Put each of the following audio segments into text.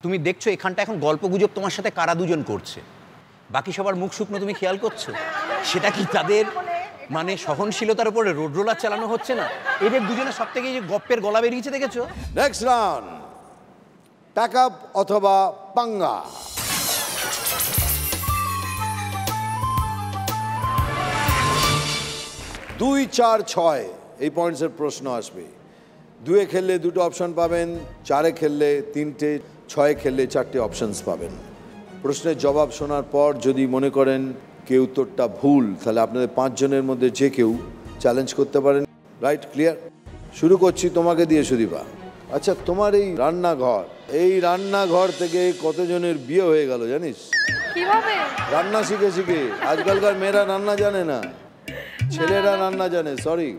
তুমি দেখছো এখানটা এখন গল্পগুজব তোমার সাথে কারা দুজন করছে, বাকি সবার মুখ শুকনো তুমি খেয়াল করছো? সেটা কি তাদের মানে সহনশীলতার উপরে রোড রোলার চালানো হচ্ছে না? এদের দুজনের সব থেকে যে গপ্পের গলা বেরিয়েছে দেখেছো? নেক্সট রাউন্ড, প্যাকআপ অথবা পাঙ্গা। 2, 4, 6 এই পয়েন্টসের প্রশ্ন আসবে। 2-এ খেললে 2টো অপশন পাবেন, 4-এ খেললে 3টে, 6-এ খেললে 4টে অপশনস পাবেন। প্রশ্নের জবাব শোনার পর যদি মনে করেন কেউ উত্তরটা ভুল, তাহলে আপনাদের 5 জনের মধ্যে যে কেউ চ্যালেঞ্জ করতে পারেন। Right, clear? শুরু করছি তোমাকে দিয়ে, সুদীপা। আচ্ছা, তোমার এই রান্নাঘর থেকে কতজনের বিয়ে হয়ে গেল জানিস? কিভাবে? রান্না শিখে শিখে। আজকালকার মেয়েরা রান্না জানে না, ছেলেরা রান্না জানে। সরি।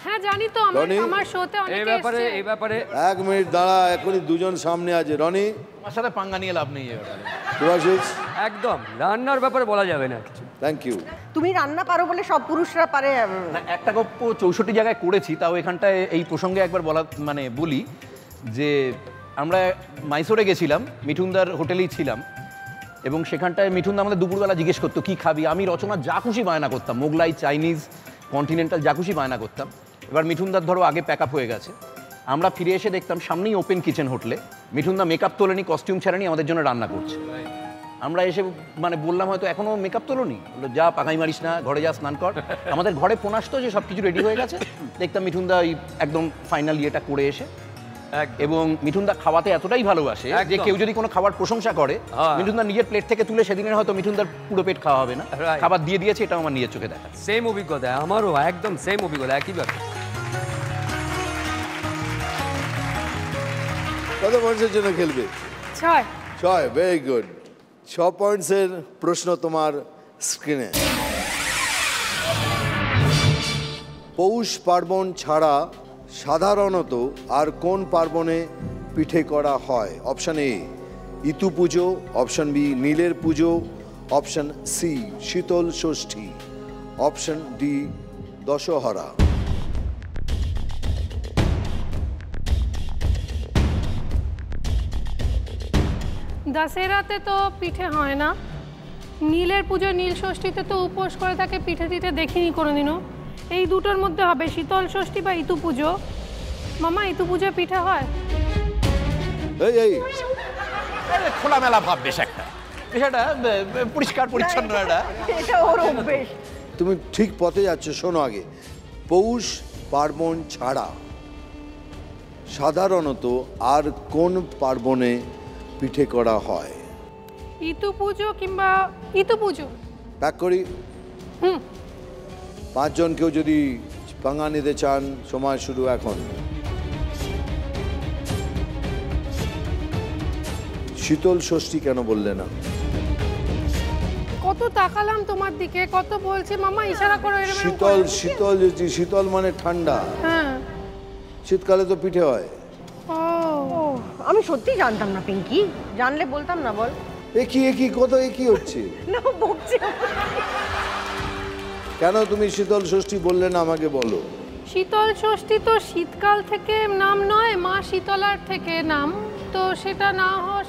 হ্যাঁ জানি তো, আমার শোতে অনেকে এসেছে। এই ব্যাপারে 1 মিনিট দাঁড়া, এখনই দুজন সামনে আছে। রনি, আমার সাথে পাঙ্গা নিয়ে লাভ নেই এবার। সুভাষিস, একদম রান্নার ব্যাপারে বলা যাবে না কিছু। Thank you. তুমি রান্না পারো বলে সব পুরুষরা পারে না, একটা গপ্প 64 জায়গায় করেছি, তাও এখানটায় এই প্রসঙ্গে একবার বলি যে আমরা মাইসোরে গেছিলাম, মিঠুনদার হোটেলেই ছিলাম, এবং সেখানটায় মিঠুনদা আমাদের দুপুরবেলা জিজ্ঞেস করতো কী খাবি। আমি রচনা যা খুশি বায়না করতাম, মোগলাই, চাইনিজ, কন্টিনেন্টাল যা খুশি বায়না করতাম। এবার মিঠুনদার ধরো আগে প্যাক আপ হয়ে গেছে, আমরা ফিরে এসে দেখতাম সামনেই ওপেন কিচেন হোটেলে মিঠুনদা মেকআপ তোলেনি, কস্টিউম ছাড়েনি, আমাদের জন্য রান্না করছে। আমরা এসে বললাম হয়তো এখনও মেকআপ তোলোনি? বললো যা পাকাই মারিস না, ঘরে যা স্নান কর। আমাদের ঘরে ফোন আসতো যে সব কিছু রেডি হয়ে গেছে, দেখতাম মিঠুনদা একদম ফাইনাল ইয়েটা করে এসে। এবং মিঠুনদা খাওয়াতে এতটাই ভালোবাসে যে কেউ যদি কোনো খাবার প্রশংসা করে, মিঠুনদা নিজের প্লেট থেকে তুলে সেদিনের হয়তো মিঠুনদার পুরো পেট খাওয়া হবে না, খাবার দিয়ে দিয়েছে, এটাও আমার নিজের চোখে দেখা। সেম অভিজ্ঞতা আমারও, একদম সেম অভিজ্ঞতা, একই ব্যাপার। কত পয়েন্টসের জন্য খেলবে? 6। Very good. 6 পয়েন্টসের প্রশ্ন তোমার স্ক্রিনে। পৌষ পার্বণ ছাড়া সাধারণত আর কোন পার্বণে পিঠে করা হয়? Option A Itu Puja, option B নীলের পুজো, অপশন সি শীতল ষষ্ঠী, অপশন ডি দশহরা। দশেরাতে তো পিঠে হয় না, নীলের পুজো নীল ষষ্ঠীতে তো উপোস করে থাকে, পিঠে টিঠে দেখিনি কোনোদিনও। এই দুটোর মধ্যে হবে শীতল ষষ্ঠী বা ইতু পুজো। মামা, ইতু পুজো পিঠে হয়? এই খোলামেলা ভাব বেশ একটা, এটা পরিষ্কার পরিচ্ছন্ন এটা ওর অভ্যেস। তুমি ঠিক পথে যাচ্ছ। শোনো আগে, পৌষ পার্বণ ছাড়া সাধারণত আর কোন পার্বণে পিঠে করা হয়? ইতু পুজো কিংবা ইতু পুজো। প্যাক করি। 5 জন কেউ যদি পাঙ্গা নিতে চান, সময় শুরু এখন। শীতল ষষ্ঠী কেন বললে না? কত তাকালাম তোমার দিকে, কত বলছে মামা ইশারা করো। শীতল মানে ঠান্ডা। হ্যাঁ, শীতকালে তো পিঠে হয়। আমি সত্যি জানতাম না পিঙ্কি, জানলে বলতাম না। বল। একই হচ্ছে না, বকছি। কেন তুমি শীতল ষষ্ঠী বললে না আমাকে বলো? শীতল ষষ্ঠী তো শীতকাল থেকে নাম নয়, মা শীতলার থেকে নাম, তো সেটা না হওয়া।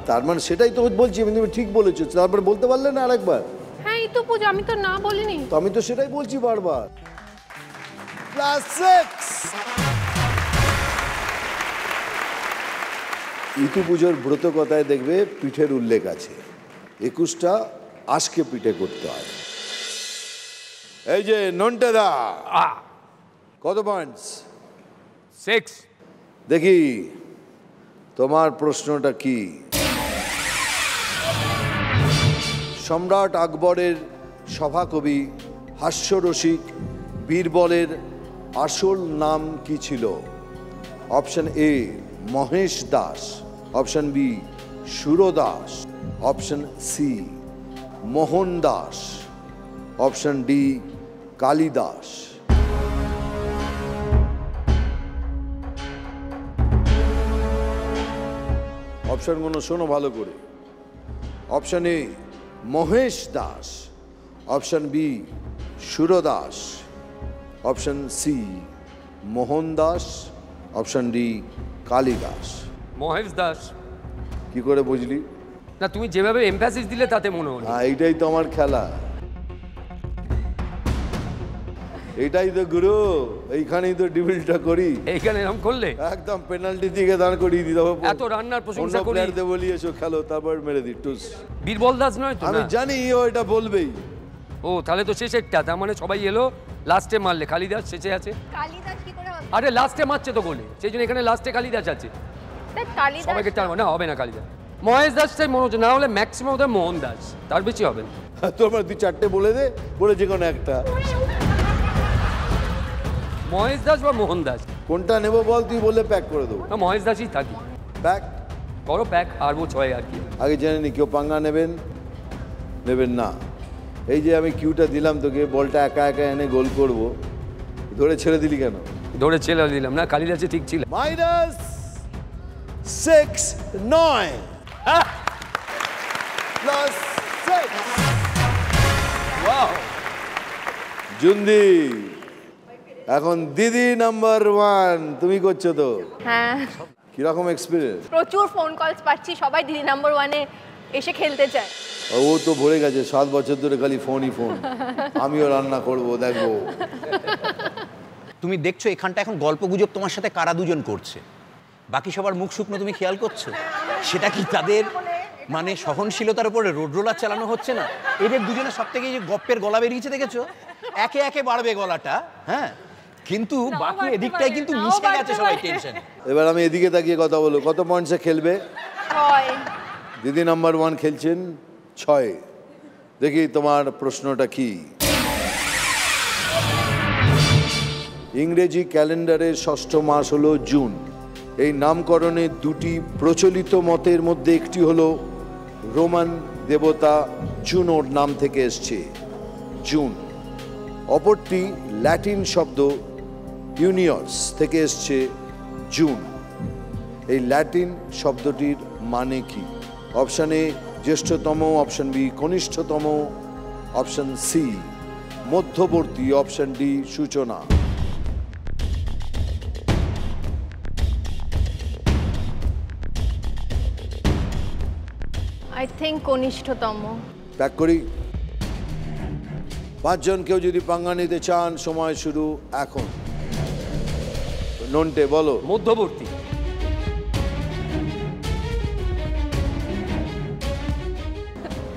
তার মানে সেটাই তো বলছি, তুমি ঠিক বলেছো, তারপরে বলতে পারলে না আরেকবার? হ্যাঁ, ইতু পুজো আমি তো না বলিনি। তো আমি তো সেটাই বলছি বারবার। +6। ইতু পুজোর ব্রত কথায় দেখবে পিঠের উল্লেখ আছে। 21টা আজকে পিঠে করতে হয়। এই যে নন্টেদা, কত পয়েন্টস? 6। দেখি তোমার প্রশ্নটা কি। সম্রাট আকবরের সভাকবি হাস্যরসিক বীরবলের আসল নাম কি ছিল? Option A Mahesh Das, option B Surdas, option C Mohan Das, option D Kalidas. অপশনগুলো শোনো ভালো করে। Option A Mahesh Das, option B Surdas, option C Mohan Das, option D Kalidas. Mahesh Das. কি করে বুঝলি? না তুমি যেভাবে এমফ্যাসিস দিলে তাতে মনে হলো। এইটাই তো আমার খেলা, এইটাই তো গুরু, এইখানেই তো ডিবিলটা করি। এইখানে এরকম করলে একদম পেনাল্টি দিকে দাঁড় করিয়ে দিতে হবে। এত রান্নার প্রশংসা অন্য করি। প্লেয়ারদের বলি এসো খেলো, তারপর মেরে দিই টুস। বীরবল দাস নয় তো? আমি না। জানি ও এটা বলবেই। ও তাহলে তো শেষেরটা, তার মানে সবাই এলো লাস্টে মারলে, কালিদাস শেষে আছে। কালিদাস কি করে হবে? আরে লাস্টে মারছে তো গোলে, সেই জন্য এখানে লাস্টে কালিদাস আছে। তা কালিদাস সবাইকে টানবো না, হবে না কালিদাস। মহেশ দাসটাই মনে হচ্ছে, না হলে ম্যাক্সিমাম ওদের মোহন দাস, তার বেশি হবে না। তোমার 2-4টে বলে দে, বলে যে কোনো একটা। মহেশ দাস বা মোহন দাস, কোনটা নেবো বল, তুই বলে প্যাক করে দেবো। না মহেশ দাসই থাকি। প্যাক করো প্যাক, হারবো 6 আর কি। আগে জেনে নি কেউ পাঙ্গা নেবেন না। এই যে আমি কিউটা দিলাম তোকে, বলটা একা একা এনে গোল করব, ধরে ছেড়ে দিলি কেন? ধরে ছেলে দিলাম না, কালিদাসে ঠিক ছিল। -6 9 +6 জুন্দি। এখন দিদি নাম্বার 1 তুমি করছো তো, হ্যাঁ, কিরকম এক্সপিরিয়েন্স? প্রচুর ফোন কলস পাচ্ছি, সবাই দিদি নাম্বার 1-এ এসে খেলতে চায়। ও তো ভরে গেছে, 7 বছর ধরে খালি ফোনই ফোন। আমিও রান্না করব, দেখবো। তুমি দেখছো এখানটা এখন গল্প গুজব তোমার সাথে কারা দুজন করছে, বাকি সবার মুখ শুকনো তুমি খেয়াল করছো? সেটা কি তাদের মানে সহনশীলতার উপরে রোড রোলার চালানো হচ্ছে না? এদের দুজনের সব থেকে যে গপ্পের গলা বেরিয়েছে দেখেছো, একে একে বাড়বে গলাটা, হ্যাঁ, কিন্তু বাকি এদিকটাই কিন্তু মিশে গেছে সবাই টেনশন। এবার আমি এদিকে তাকিয়ে কথা বলবো, কত পয়েন্টসে খেলবে? 6। দিদি নাম্বার 1 খেলছেন 6। দেখি তোমার প্রশ্নটা কি। ইংরেজি ক্যালেন্ডারের 6ষ্ঠ মাস হলো জুন। এই নামকরণের দুটি প্রচলিত মতের মধ্যে একটি হলো রোমান দেবতা জুনোর নাম থেকে এসছে জুন, অপরটি ল্যাটিন শব্দ ইউনিয়স থেকে এসছে জুন। এই ল্যাটিন শব্দটির মানে কি? অপশন এ জ্যেষ্ঠতম, অপশন বি কনিষ্ঠতম, অপশন সি মধ্যবর্তী, অপশন ডি সূচনা। আই থিঙ্ক কনিষ্ঠতম। প্যাক করি। 5 জন কেউ যদি পাঙ্গা নিতে চান, সময় শুরু এখন। নন্টে বলো। মধ্যবর্তী।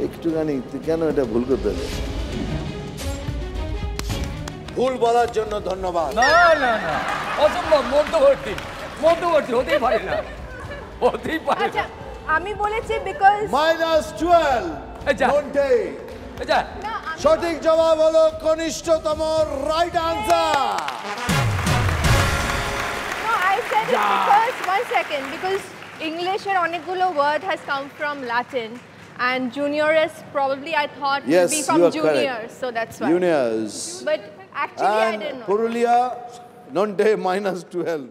একটুখানি তুই কেন এটা ভুল করতে হলো? ভুল বলার জন্য ধন্যবাদ। না না না, অসম্ভব। মধ্যবর্তী, মধ্যবর্তী হতেই পারে না, হতেই পারে না। আচ্ছা, আমি বলেছি বিকজ -12 আচ্ছা। নন্টে। আচ্ছা, সঠিক জবাব হলো কনিষ্ঠতম, right answer. No, I said it because, one second, because English এর অনেকগুলো word has come from Latin and junioress probably I thought Yes, would be from you are junior, correct. so that's why. Juniors. But actually I And didn't know. Purulia, Nonte -12.